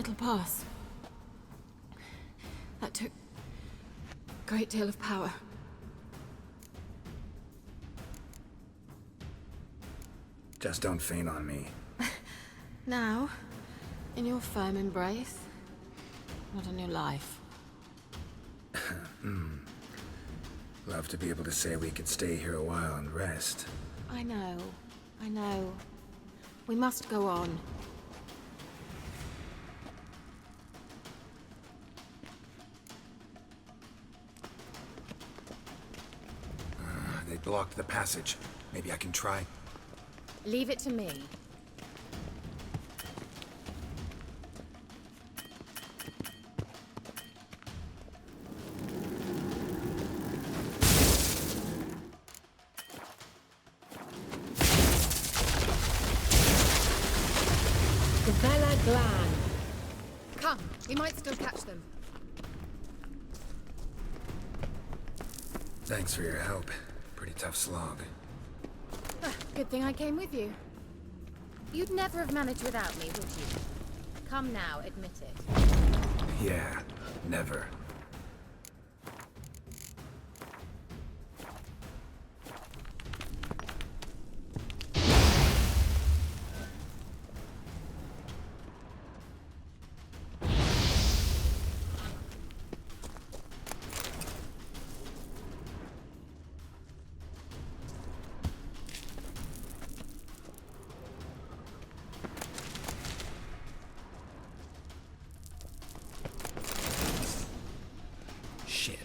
It'll pass. That took a great deal of power. Just don't faint on me. Now, in your firm embrace, not in your life. Love to be able to say we could stay here a while and rest. I know. We must go on. They blocked the passage. Maybe I can try. Leave it to me. Come, we might still catch them. Thanks for your help. Pretty tough slog. Good thing I came with you. You'd never have managed without me, would you? Come now, admit it. Yeah, never. Shit.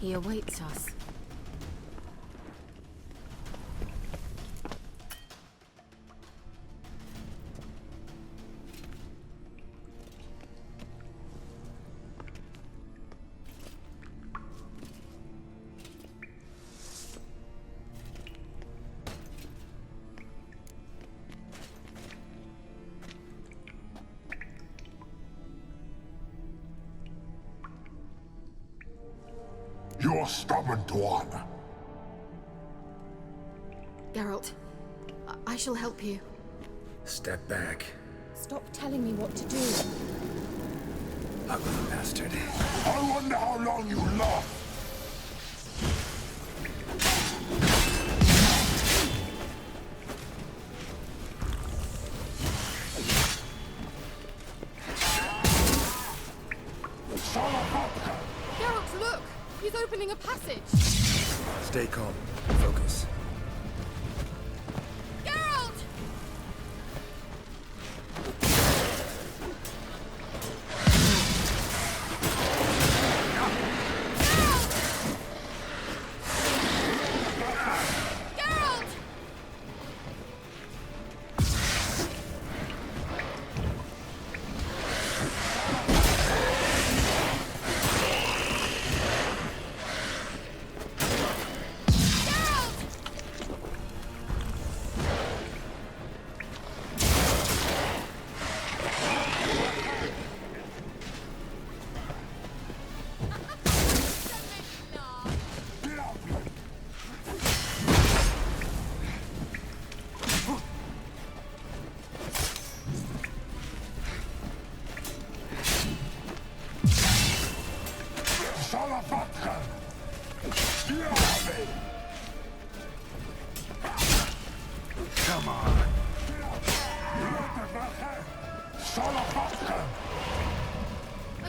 He awaits us. You're stubborn one. Geralt, I shall help you. Step back. Stop telling me what to do. Ugly bastard. I wonder how long you last. Geralt, look! He's opening a passage! Stay calm. Focus. Geralt! Geralt! Geralt!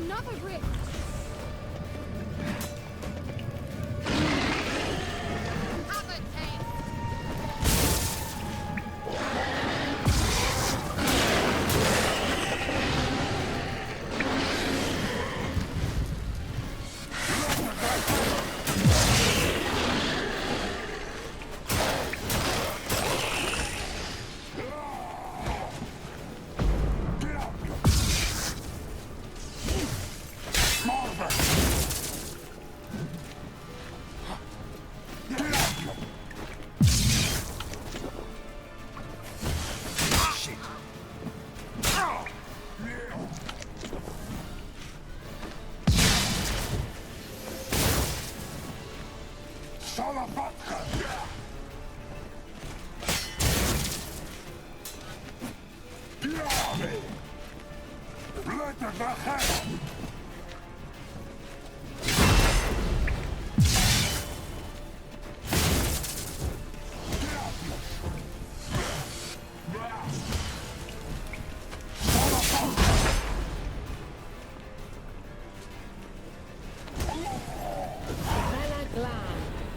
Another brick! Have a taste!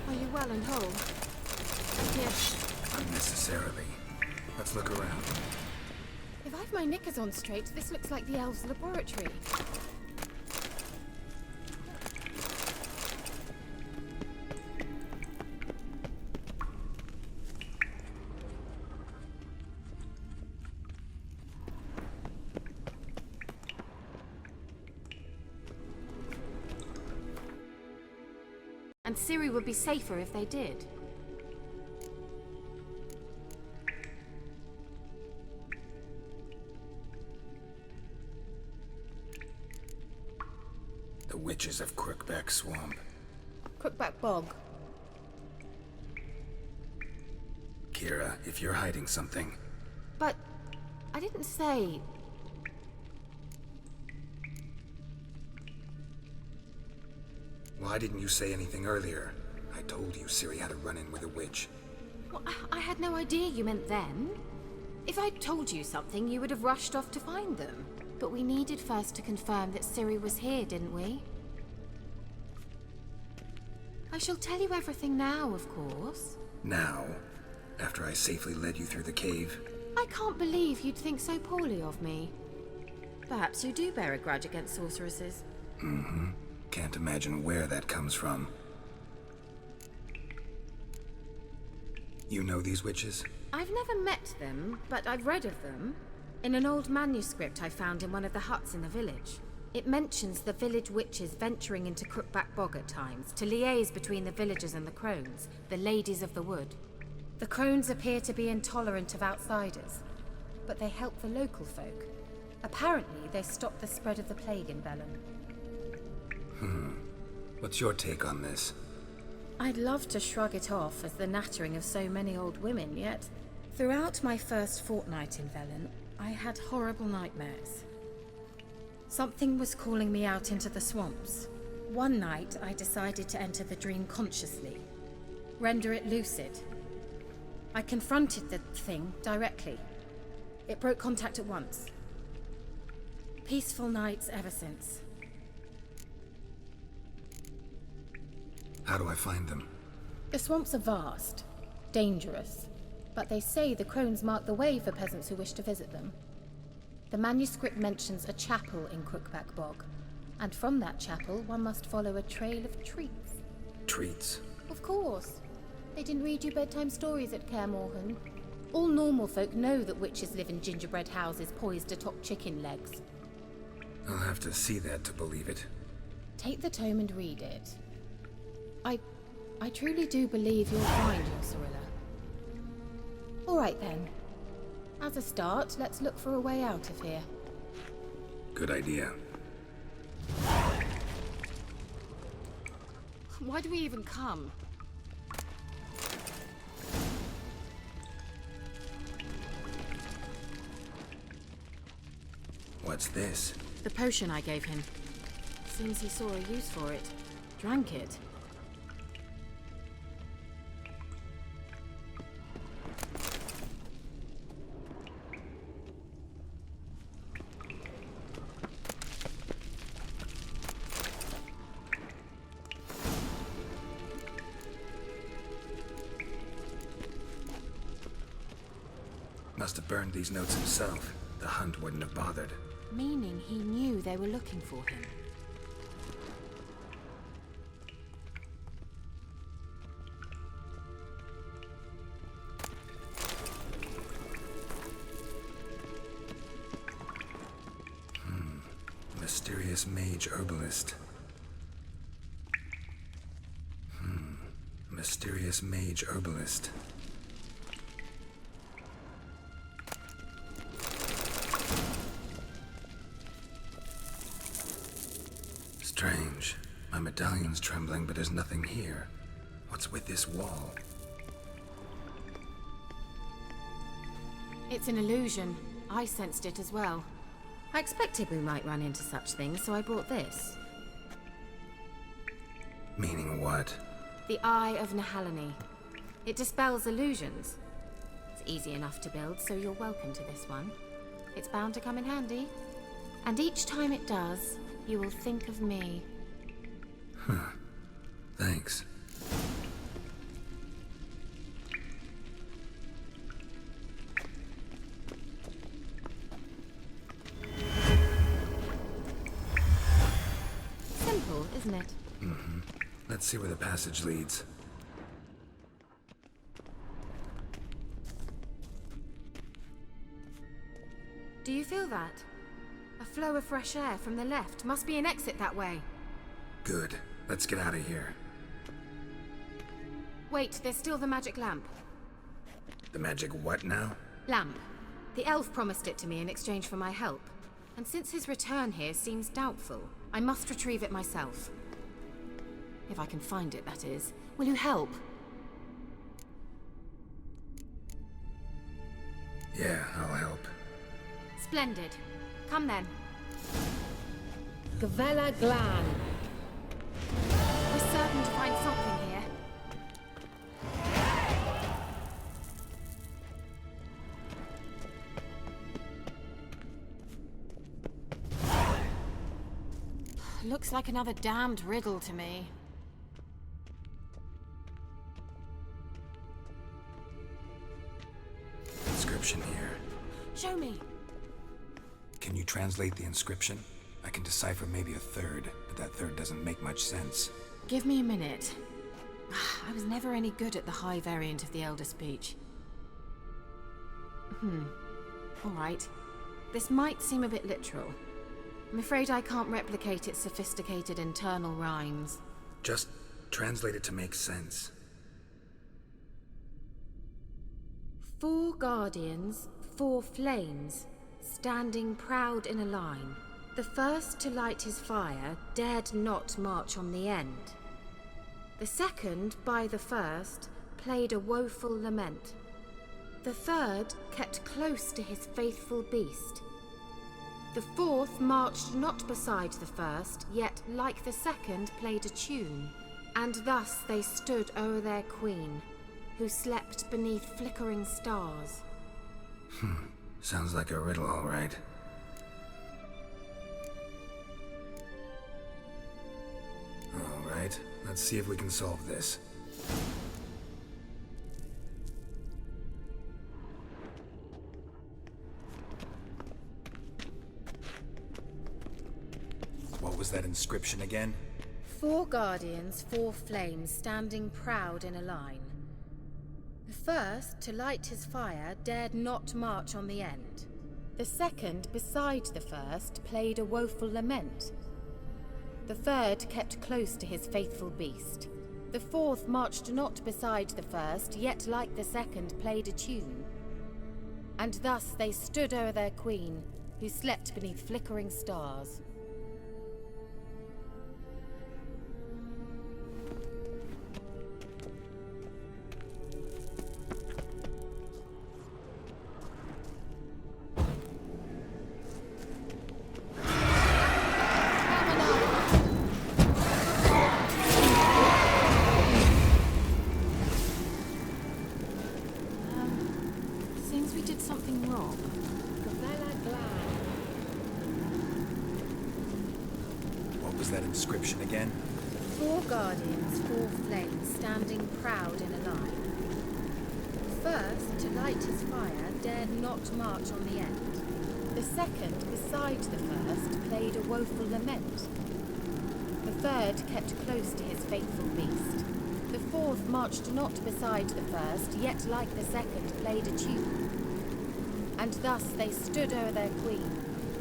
Are you well and whole? Yes. Unnecessarily. Let's look around. If I've my knickers on straight, this looks like the elves' laboratory. And Ciri would be safer if they did. The witches of Crookback Swamp. Crookback Bog. Kira, if you're hiding something... But I didn't say... Why didn't you say anything earlier? I told you Ciri had a run-in with a witch. Well, I had no idea you meant then. If I'd told you something, you would have rushed off to find them. But we needed first to confirm that Ciri was here, didn't we? I shall tell you everything now, of course. Now? After I safely led you through the cave? I can't believe you'd think so poorly of me. Perhaps you do bear a grudge against sorceresses. Mm-hmm. Can't imagine where that comes from. You know these witches? I've never met them, but I've read of them. In an old manuscript I found in one of the huts in the village. It mentions the village witches venturing into Crookback Bog at times to liaise between the villagers and the crones, the ladies of the wood. The crones appear to be intolerant of outsiders, but they help the local folk. Apparently, they stopped the spread of the plague in Velen. What's your take on this? I'd love to shrug it off as the nattering of so many old women, yet throughout my first fortnight in Velen, I had horrible nightmares. Something was calling me out into the swamps. One night, I decided to enter the dream consciously, render it lucid. I confronted the thing directly. It broke contact at once. Peaceful nights ever since. How do I find them? The swamps are vast, dangerous, but they say the crones mark the way for peasants who wish to visit them. The manuscript mentions a chapel in Crookback Bog, and from that chapel one must follow a trail of treats. Treats? Of course. They didn't read you bedtime stories at Kaer Morhen. All normal folk know that witches live in gingerbread houses poised atop chicken legs. I'll have to see that to believe it. Take the tome and read it. I truly do believe you'll find your Cirilla. All right then. As a start, let's look for a way out of here. Good idea. Why do we even come? What's this? The potion I gave him. Seems he saw a use for it. Drank it. Must have burned these notes himself. The hunt wouldn't have bothered. Meaning he knew they were looking for him. Mysterious mage herbalist. Mysterious mage herbalist. Strange. My medallion's trembling, but there's nothing here. What's with this wall? It's an illusion. I sensed it as well. I expected we might run into such things, so I brought this. Meaning what? The Eye of Nahalani. It dispels illusions. It's easy enough to build, so you're welcome to this one. It's bound to come in handy. And each time it does, you will think of me. Thanks. Simple, isn't it? Let's see where the passage leads. Do you feel that? A flow of fresh air from the left. Must be an exit that way. Good. Let's get out of here. Wait, there's still the magic lamp. The magic what now? Lamp. The elf promised it to me in exchange for my help. And since his return here seems doubtful, I must retrieve it myself. If I can find it, that is. Will you help? Yeah, I'll help. Splendid. Come then. Gavella Glan. We're certain to find something here. Looks like another damned riddle to me. Inscription here. Show me. Can you translate the inscription? I can decipher maybe a third, but that third doesn't make much sense. Give me a minute. I was never any good at the high variant of the Elder Speech. All right. This might seem a bit literal. I'm afraid I can't replicate its sophisticated internal rhymes. Just translate it to make sense. 4 guardians, 4 flames, standing proud in a line. The first to light his fire dared not march on the end. The second, by the first, played a woeful lament. The third kept close to his faithful beast. The fourth marched not beside the first, yet like the second played a tune. And thus they stood o'er their queen, who slept beneath flickering stars. Sounds like a riddle, all right. All right, let's see if we can solve this. What was that inscription again? 4 guardians, 4 flames, standing proud in a line. The first, to light his fire, dared not march on the end. The second, beside the first, played a woeful lament. The third kept close to his faithful beast. The fourth marched not beside the first, yet like the second played a tune. And thus they stood o'er their queen, who slept beneath flickering stars. Seems we did something wrong. What was that inscription again? 4 guardians, 4 flames, standing proud in a line. The first to light his fire dared not march on the end. The second, beside the first, played a woeful lament. The third kept close to his faithful beast. The fourth marched not beside the first, yet like the second played a tune. And thus they stood o'er their queen,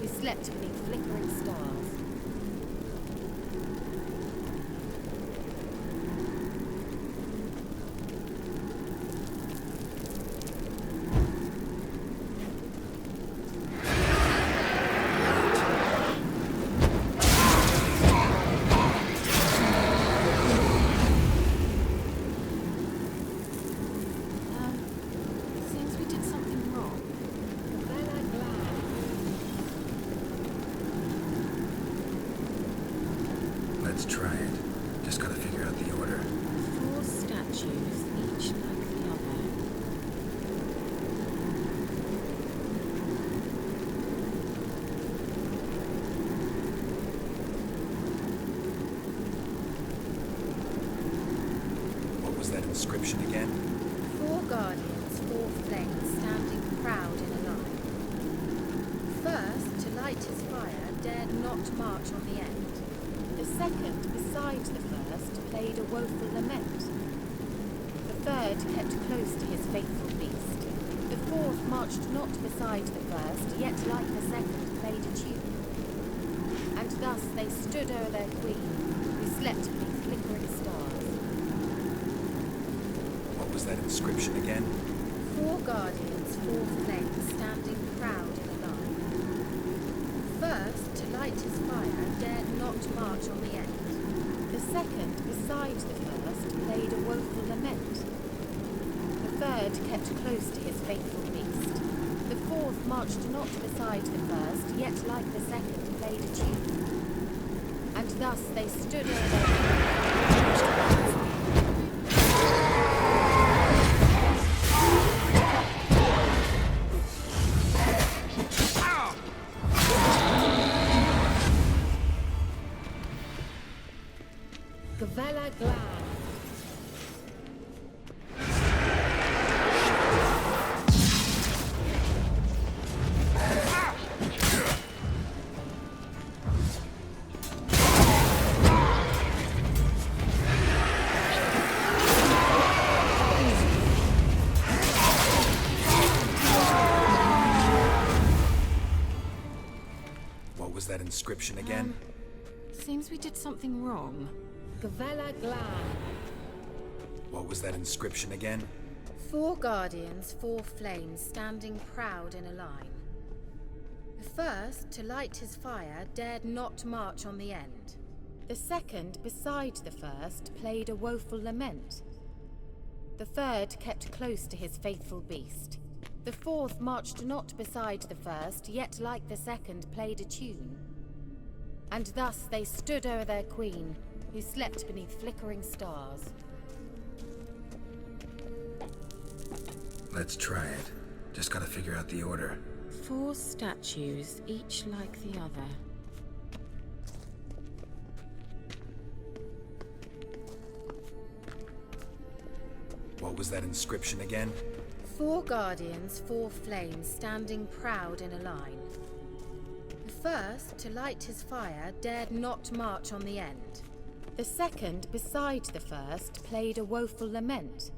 who slept beneath flickering stars. Seems we did something wrong. Let's try it. Just gotta figure out the order. 4 statues, each like the other. What was that inscription again? 4 guardians, 4 flames, standing proud in a line. First, to light his fire, dared not march on the end. The second, beside the first, played a woeful lament. The third kept close to his faithful beast. The fourth marched not beside the first, yet like the second played a tune. And thus they stood o'er their queen, who slept beneath flickering stars. What was that inscription again? 4 guardians, 4 flames, standing proud in a line. First, to light his fire, dared not march on the end. The second, beside the first, played a woeful lament. The third kept close to his faithful beast. The fourth marched not beside the first, yet like the second played a tune. And thus they stood o'er their Gavella Glad. What was that inscription again? Seems we did something wrong. Gavella Glad. What was that inscription again? 4 guardians, 4 flames, standing proud in a line. The first, to light his fire, dared not march on the end. The second, beside the first, played a woeful lament. The third kept close to his faithful beast. The fourth marched not beside the first, yet like the second played a tune. And thus they stood o'er their queen, who slept beneath flickering stars. Let's try it. Just gotta figure out the order. 4 statues, each like the other. What was that inscription again? 4 guardians, 4 flames, standing proud in a line. The first, to light his fire, dared not march on the end. The second, beside the first, played a woeful lament.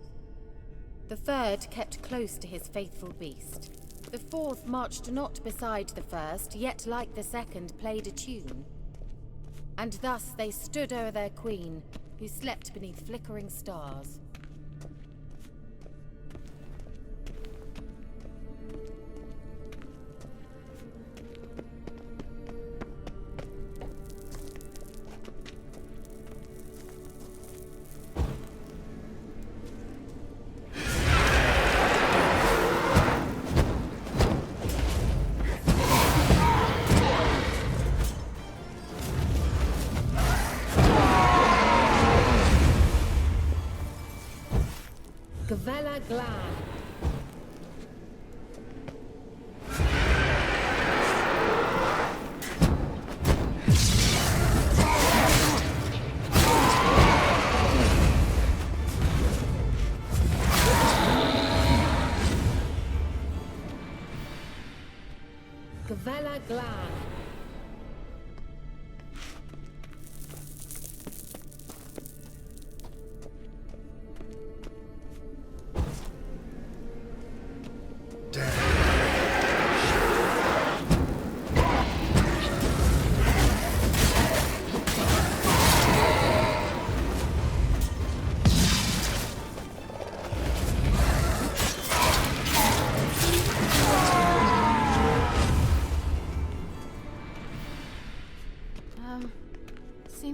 The third kept close to his faithful beast. The fourth marched not beside the first, yet like the second played a tune. And thus they stood o'er their queen, who slept beneath flickering stars. Gavella Glad.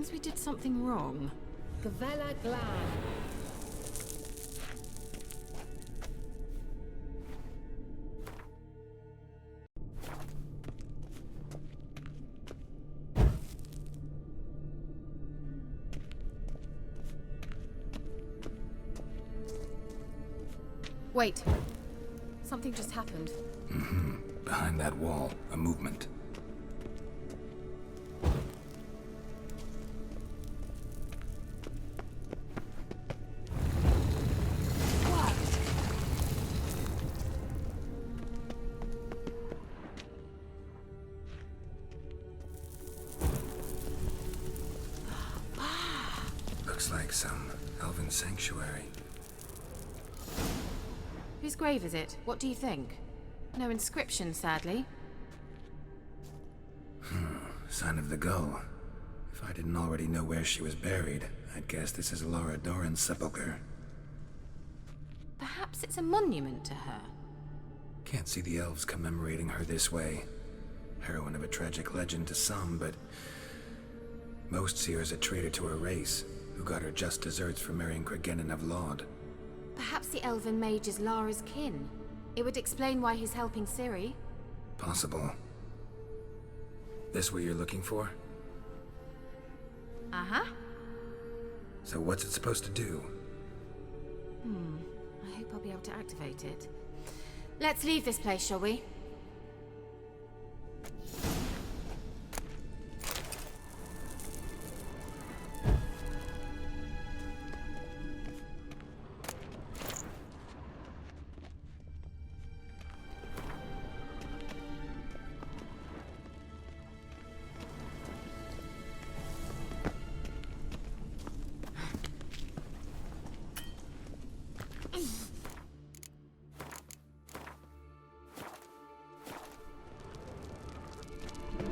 Suppose we did something wrong. Gavella Glan. Wait. Something just happened. Behind that wall, a movement. Looks like some elven sanctuary. Whose grave is it? What do you think? No inscription, sadly. Sign of the gull. If I didn't already know where she was buried, I'd guess this is Laura Doran's sepulcher. Perhaps it's a monument to her. Can't see the elves commemorating her this way. Heroine of a tragic legend to some, but most see her as a traitor to her race, who got her just desserts for marrying Cregennan of Laud. Perhaps the elven mage is Lara's kin. It would explain why he's helping Ciri. Possible. This what you're looking for? Uh-huh. So what's it supposed to do? I hope I'll be able to activate it. Let's leave this place, shall we?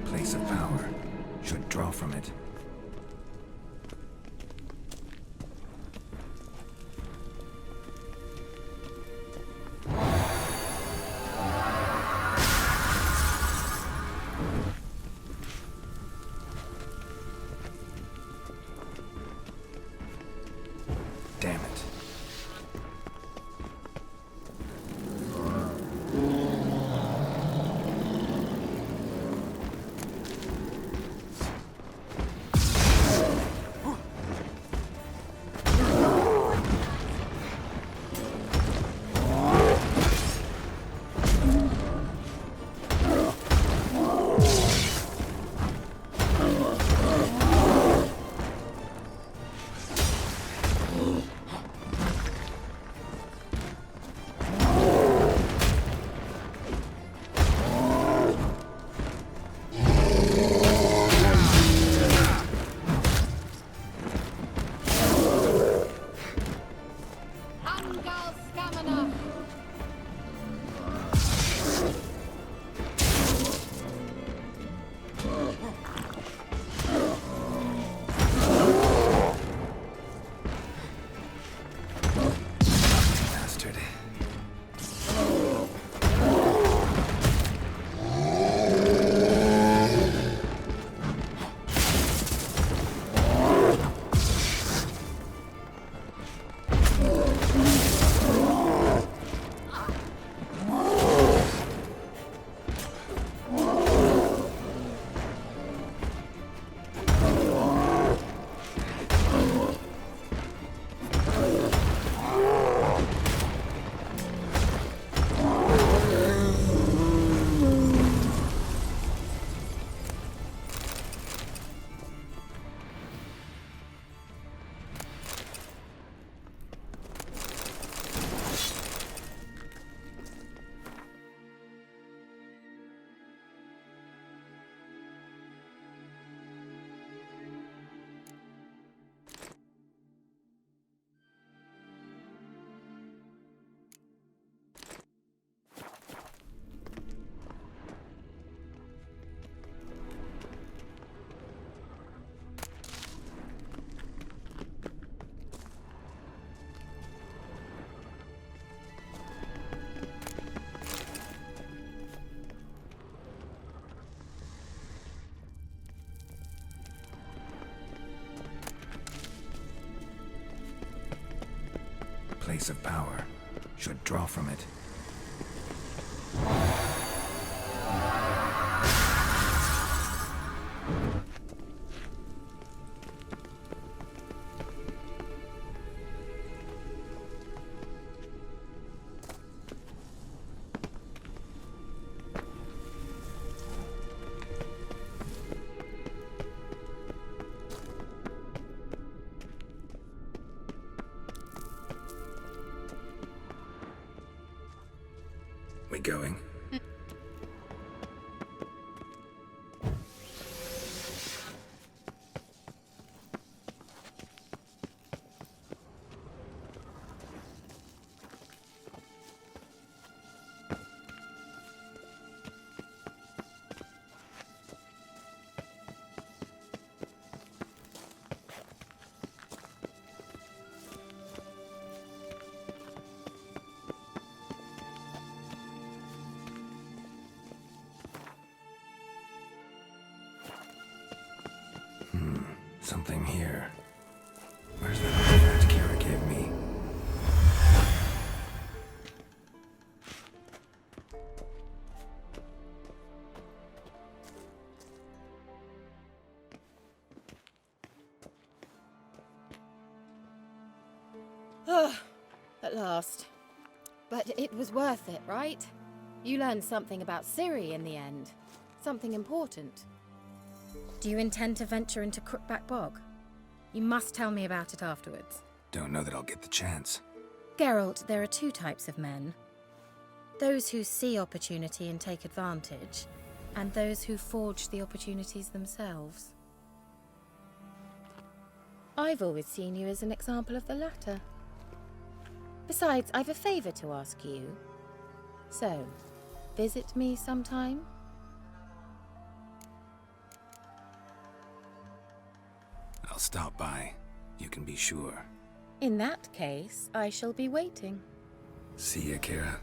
Place of power. Should draw from it. Damn it. place of power. Should draw from it. We going? Something here. Where's that artifact Kira gave me? At last. But it was worth it, right? You learned something about Ciri in the end. Something important. Do you intend to venture into Crookback Bog? You must tell me about it afterwards. Don't know that I'll get the chance. Geralt, there are two types of men. Those who see opportunity and take advantage, and those who forge the opportunities themselves. I've always seen you as an example of the latter. Besides, I've a favor to ask you. So, visit me sometime? I'll stop by. You can be sure. In that case, I shall be waiting. See ya, Kira.